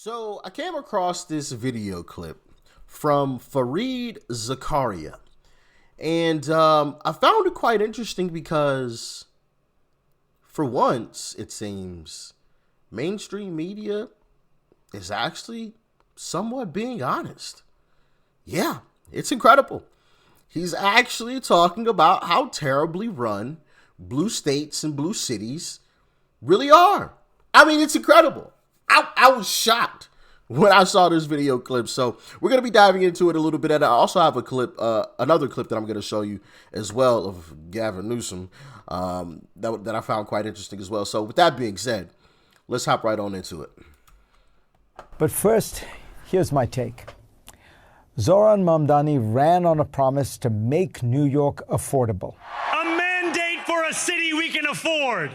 So I came across this video clip from Fareed Zakaria, and I found it quite interesting because, for once, it seems mainstream media is actually somewhat being honest. Yeah, it's incredible. He's actually talking about how terribly run blue states and blue cities really are. I mean, it's incredible. I was shocked when I saw this video clip. So we're going to be diving into it a little bit. And I also have a clip, another clip that I'm going to show you as well of Gavin Newsom that I found quite interesting as well. So with that being said, let's hop right on into it. But first, here's my take. Zohran Mamdani ran on a promise to make New York affordable. A mandate for a city we can afford.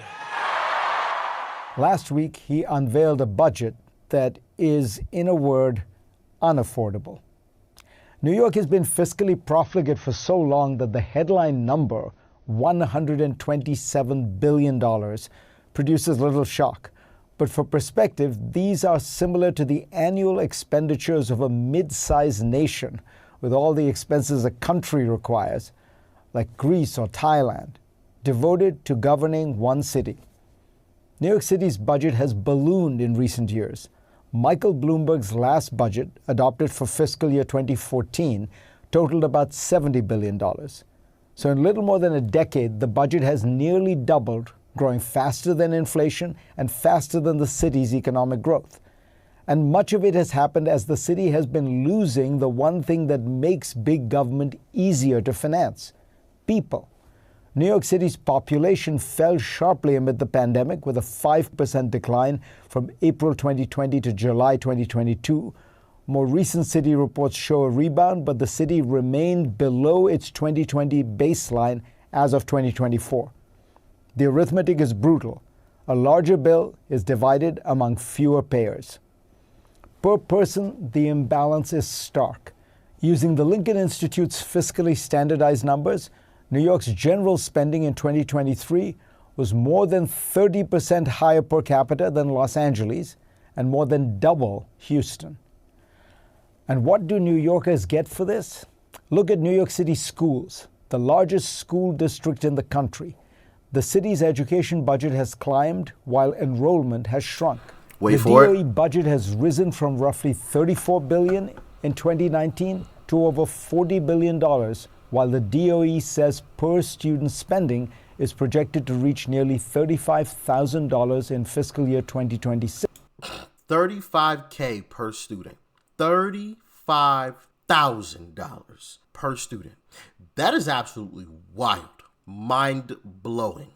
Last week, he unveiled a budget that is, in a word, unaffordable. New York has been fiscally profligate for so long that the headline number, $127 billion, produces little shock. But for perspective, these are similar to the annual expenditures of a mid-sized nation with all the expenses a country requires, like Greece or Thailand, devoted to governing one city. New York City's budget has ballooned in recent years. Michael Bloomberg's last budget, adopted for fiscal year 2014, totaled about $70 billion. So in little more than a decade, the budget has nearly doubled, growing faster than inflation and faster than the city's economic growth. And much of it has happened as the city has been losing the one thing that makes big government easier to finance: people. New York City's population fell sharply amid the pandemic, with a 5% decline from April 2020 to July 2022. More recent city reports show a rebound, but the city remained below its 2020 baseline as of 2024. The arithmetic is brutal. A larger bill is divided among fewer payers. Per person, the imbalance is stark. Using the Lincoln Institute's fiscally standardized numbers, New York's general spending in 2023 was more than 30% higher per capita than Los Angeles and more than double Houston. And what do New Yorkers get for this? Look at New York City schools, the largest school district in the country. The city's education budget has climbed while enrollment has shrunk. The DOE budget has risen from roughly $34 billion in 2019 to over $40 billion, while the DOE says per student spending is projected to reach nearly $35,000 in fiscal year 2026. $35K per student. $35,000 per student. That is absolutely wild. Mind-blowing.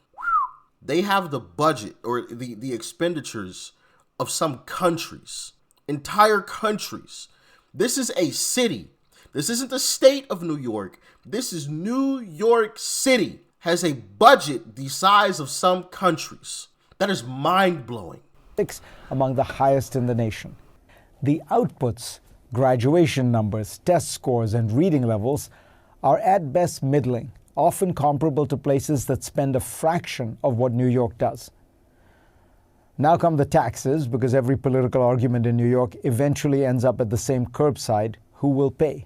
They have the budget or the expenditures of some countries, entire countries. This is a city. This isn't the state of New York. This is New York City has a budget the size of some countries. That is mind-blowing. Among the highest in the nation. The outputs, graduation numbers, test scores, and reading levels are at best middling, often comparable to places that spend a fraction of what New York does. Now come the taxes, because every political argument in New York eventually ends up at the same curbside: who will pay?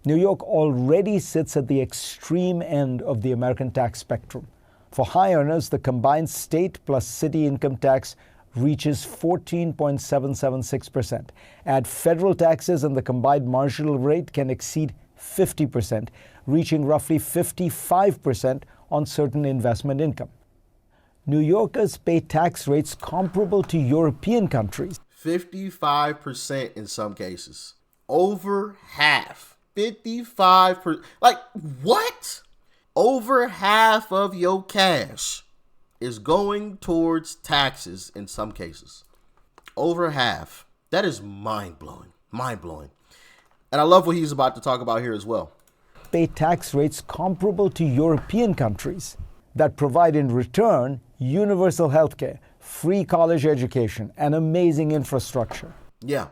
New York already sits at the extreme end of the American tax spectrum. For high earners, the combined state plus city income tax reaches 14.776%. Add federal taxes and the combined marginal rate can exceed 50%, reaching roughly 55% on certain investment income. New Yorkers pay tax rates comparable to European countries. 55% in some cases. Over half. 55%. Like, what? Over half of your cash is going towards taxes in some cases. Over half. That is mind-blowing. Mind-blowing. And I love what he's about to talk about here as well. Pay tax rates comparable to European countries that provide in return universal health care, free college education, and amazing infrastructure. Yeah.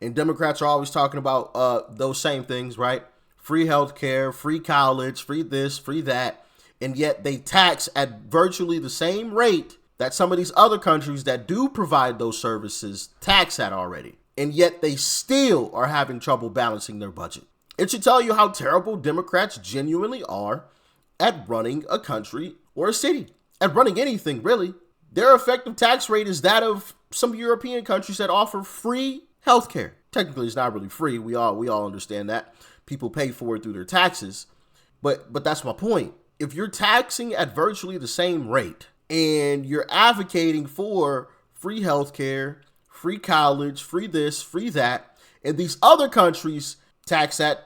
And Democrats are always talking about those same things, right? Free health care, free college, free this, free that. And yet they tax at virtually the same rate that some of these other countries that do provide those services tax at already. And yet they still are having trouble balancing their budget. It should tell you how terrible Democrats genuinely are at running a country or a city, at running anything really. Their effective tax rate is that of some European countries that offer free healthcare. Technically, it's not really free. We all understand that. People pay for it through their taxes. But that's my point. If you're taxing at virtually the same rate and you're advocating for free healthcare, free college, free this, free that, and these other countries tax at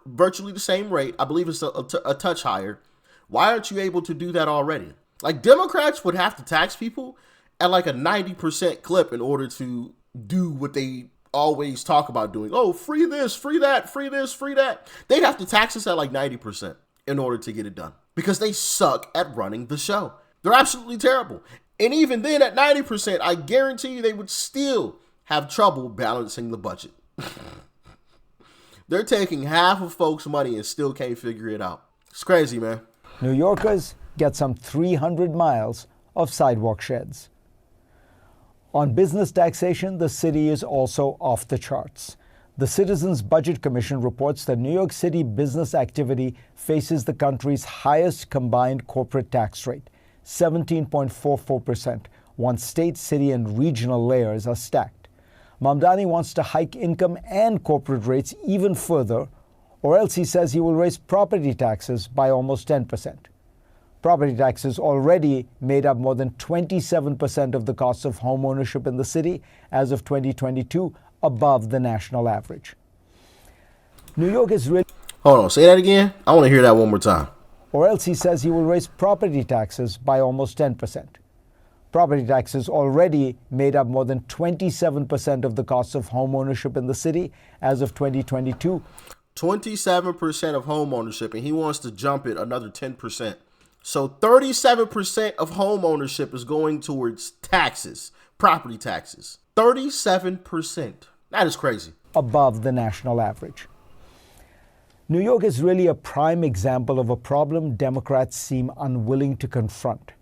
virtually the same rate, I believe it's a touch higher, why aren't you able to do that already? Like, Democrats would have to tax people at like a 90% clip in order to do what they always talk about doing. Oh, free this, free that, free this, free that. They'd have to tax us at like 90% in order to get it done because they suck at running the show. They're absolutely terrible. And even then at 90%, I guarantee you they would still have trouble balancing the budget. They're taking half of folks' money and still can't figure it out. It's crazy, man. New Yorkers get some 300 miles of sidewalk sheds. On business taxation, the city is also off the charts. The Citizens Budget Commission reports that New York City business activity faces the country's highest combined corporate tax rate, 17.44%, once state, city, and regional layers are stacked. Mamdani wants to hike income and corporate rates even further, or else he says he will raise property taxes by almost 10%. Property taxes already made up more than 27% of the cost of home ownership in the city as of 2022, above the national average. New York is really... Hold on, say that again? I want to hear that one more time. Or else he says he will raise property taxes by almost 10%. Property taxes already made up more than 27% of the cost of home ownership in the city as of 2022. 27% of home ownership, and he wants to jump it another 10%. So 37% of home ownership is going towards taxes, property taxes. 37%. That is crazy. Above the national average. New York is really a prime example of a problem Democrats seem unwilling to confront.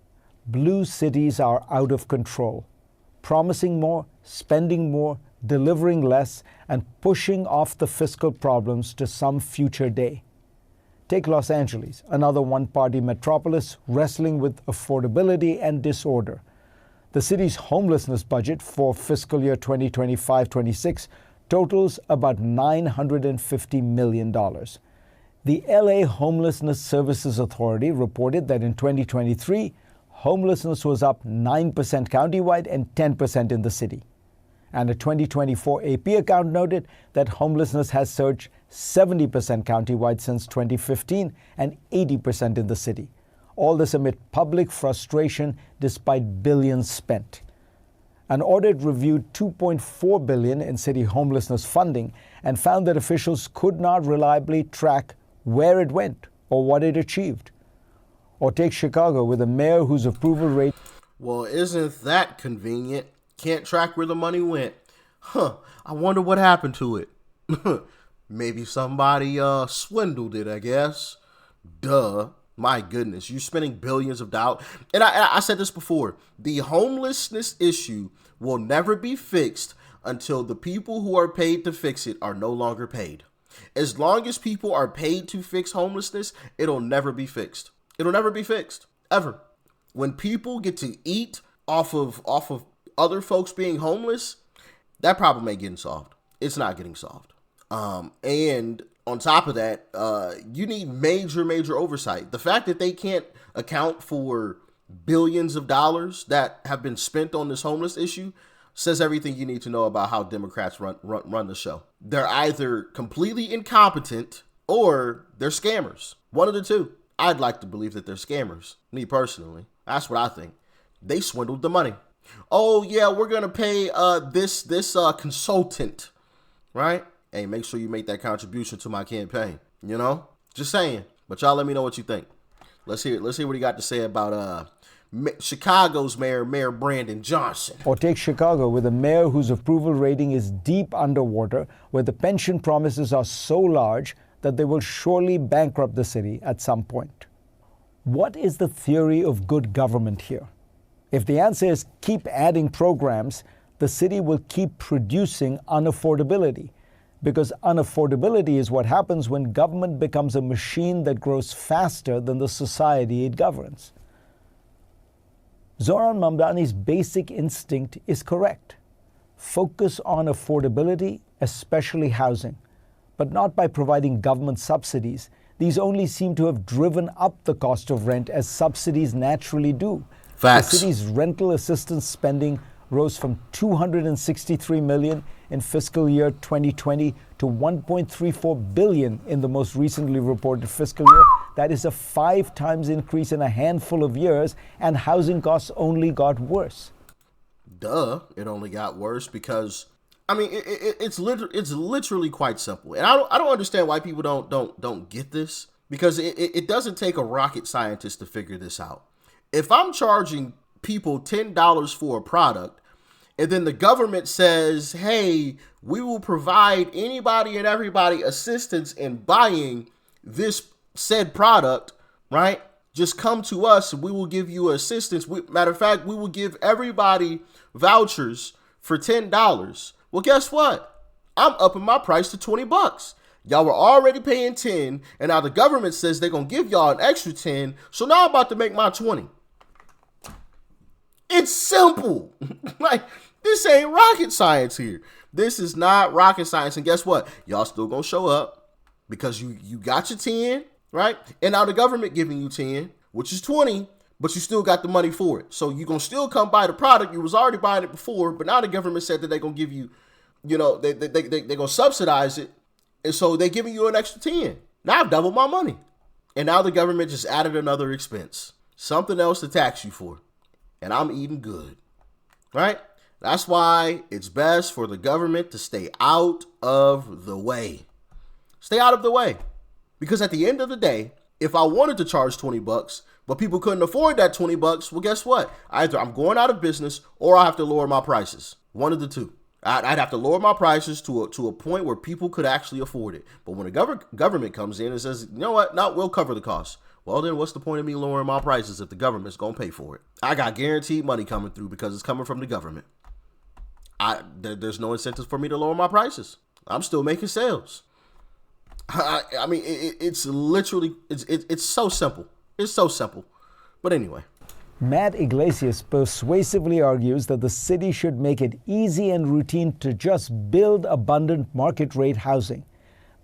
Blue cities are out of control, promising more, spending more, delivering less, and pushing off the fiscal problems to some future day. Take Los Angeles, another one-party metropolis wrestling with affordability and disorder. The city's homelessness budget for fiscal year 2025-26 totals about $950 million. The LA Homelessness Services Authority reported that in 2023, homelessness was up 9% countywide and 10% in the city. And a 2024 AP account noted that homelessness has surged 70% countywide since 2015 and 80% in the city. All this amid public frustration despite billions spent. An audit reviewed $2.4 billion in city homelessness funding and found that officials could not reliably track where it went or what it achieved. Or take Chicago with a mayor whose approval rate... Well, isn't that convenient? Can't track where the money went. I wonder what happened to it. Maybe somebody swindled it, I guess. Duh. My goodness, you're spending billions of dollars. And I said this before. The homelessness issue will never be fixed until the people who are paid to fix it are no longer paid. As long as people are paid to fix homelessness, it'll never be fixed. It'll never be fixed, ever. When people get to eat off of other folks being homeless, that problem ain't getting solved. It's not getting solved. And on top of that, you need major oversight. The fact that they can't account for billions of dollars that have been spent on this homeless issue says everything you need to know about how Democrats run the show. They're either completely incompetent or they're scammers. One of the two. I'd like to believe that they're scammers. Me personally. That's what I think. They swindled the money. Oh yeah, we're gonna pay this consultant, right? Hey, make sure you make that contribution to my campaign. You know, just saying. But y'all, let me know what you think. Let's hear what he got to say about Chicago's Mayor Brandon Johnson. Or take Chicago with a mayor whose approval rating is deep underwater, where the pension promises are so large that they will surely bankrupt the city at some point. What is the theory of good government here? If the answer is keep adding programs, the city will keep producing unaffordability, because unaffordability is what happens when government becomes a machine that grows faster than the society it governs. Zohran Mamdani's basic instinct is correct. Focus on affordability, especially housing, but not by providing government subsidies. These only seem to have driven up the cost of rent, as subsidies naturally do. Facts. The city's rental assistance spending rose from $263 million in fiscal year 2020 to $1.34 billion in the most recently reported fiscal year. That is a 5 times increase in a handful of years, and housing costs only got worse. Duh, it only got worse because, I mean, it's literally quite simple, and I don't understand why people don't get this, because it doesn't take a rocket scientist to figure this out. If I'm charging people $10 for a product, and then the government says, hey, we will provide anybody and everybody assistance in buying this said product, right? Just come to us and we will give you assistance. Matter of fact, we will give everybody vouchers for $10. Well, guess what? I'm upping my price to $20. Y'all were already paying 10, and now the government says they're going to give y'all an extra 10, so now I'm about to make my 20. It's simple. Like, this ain't rocket science here. This is not rocket science. And guess what? Y'all still gonna show up because you got your 10, right? And now the government giving you 10, which is 20, but you still got the money for it. So you gonna still come buy the product. You was already buying it before, but now the government said that they're gonna give you, they're gonna subsidize it. And so they're giving you an extra 10. Now I've doubled my money. And now the government just added another expense. Something else to tax you for. And I'm eating good, right? That's why it's best for the government to stay out of the way. Stay out of the way. Because at the end of the day, if I wanted to charge $20, but people couldn't afford that $20, well, guess what? Either I'm going out of business or I have to lower my prices. One of the two. I'd have to lower my prices to a point where people could actually afford it. But when the government comes in and says, you know what? No, we'll cover the cost. Well, then what's the point of me lowering my prices if the government's going to pay for it? I got guaranteed money coming through because it's coming from the government. There's no incentive for me to lower my prices. I'm still making sales. I mean, it's literally, it's so simple. It's so simple. But anyway. Matt Iglesias persuasively argues that the city should make it easy and routine to just build abundant market rate housing.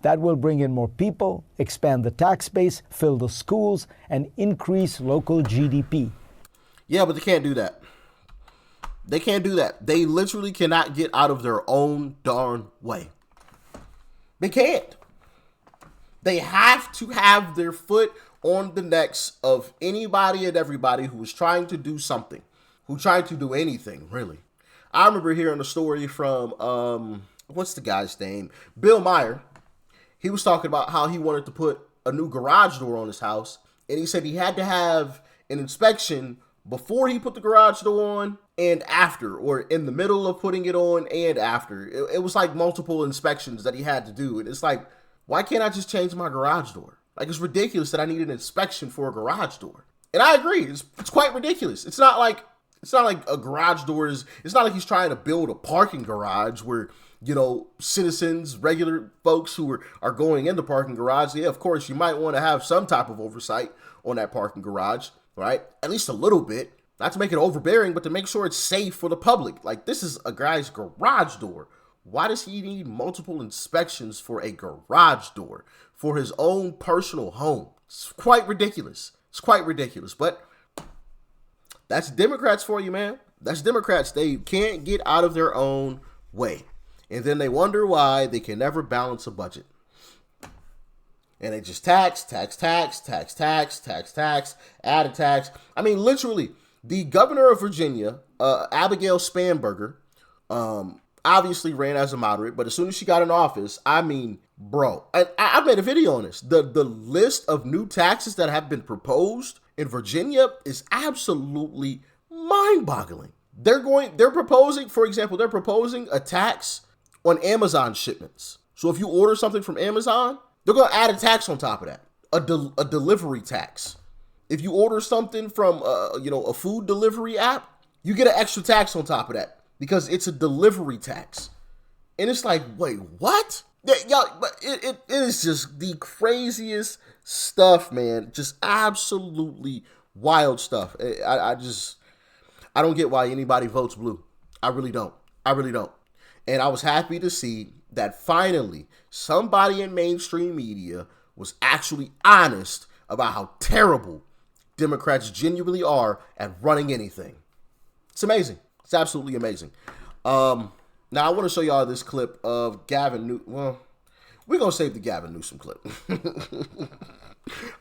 That will bring in more people, expand the tax base, fill the schools, and increase local GDP. Yeah, but they can't do that. They can't do that. They literally cannot get out of their own darn way. They can't. They have to have their foot on the necks of anybody and everybody who is trying to do something, who tried to do anything, really. I remember hearing a story from, what's the guy's name? Bill Meyer. He was talking about how he wanted to put a new garage door on his house. And he said he had to have an inspection before he put the garage door on and after, or in the middle of putting it on and after. It was like multiple inspections that he had to do. And it's like, why can't I just change my garage door? Like, it's ridiculous that I need an inspection for a garage door. And I agree. It's quite ridiculous. It's not like a garage door is, it's not like he's trying to build a parking garage where, you know, citizens, regular folks who are going in the parking garage. Yeah, of course, you might want to have some type of oversight on that parking garage, right? At least a little bit. Not to make it overbearing, but to make sure it's safe for the public. Like, this is a guy's garage door. Why does he need multiple inspections for a garage door for his own personal home? It's quite ridiculous. It's quite ridiculous. But that's Democrats for you, man. That's Democrats. They can't get out of their own way. And then they wonder why they can never balance a budget. And they just tax, add a tax. I mean, literally, the governor of Virginia, Abigail Spanberger, obviously ran as a moderate, but as soon as she got in office, I mean, bro, I made a video on this. The list of new taxes that have been proposed in Virginia is absolutely mind-boggling. They're proposing, for example, a tax on Amazon shipments. So if you order something from Amazon, they're going to add a tax on top of that, a delivery tax. If you order something from, a food delivery app, You get an extra tax on top of that because it's a delivery tax. And it's like, wait, what? Yeah, y'all, but it is just the craziest stuff, man. Just absolutely wild stuff. I don't get why anybody votes blue. I really don't. I really don't. And I was happy to see that finally somebody in mainstream media was actually honest about how terrible Democrats genuinely are at running anything. It's amazing. It's absolutely amazing. Now, I want to show y'all this clip of Gavin Newsom. Well, we're going to save the Gavin Newsom clip.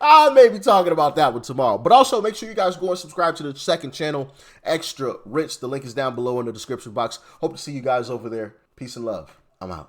I may be talking about that one tomorrow. But also, make sure you guys go and subscribe to the second channel, Extra Rich. The link is down below in the description box. Hope to see you guys over there. Peace and love. I'm out.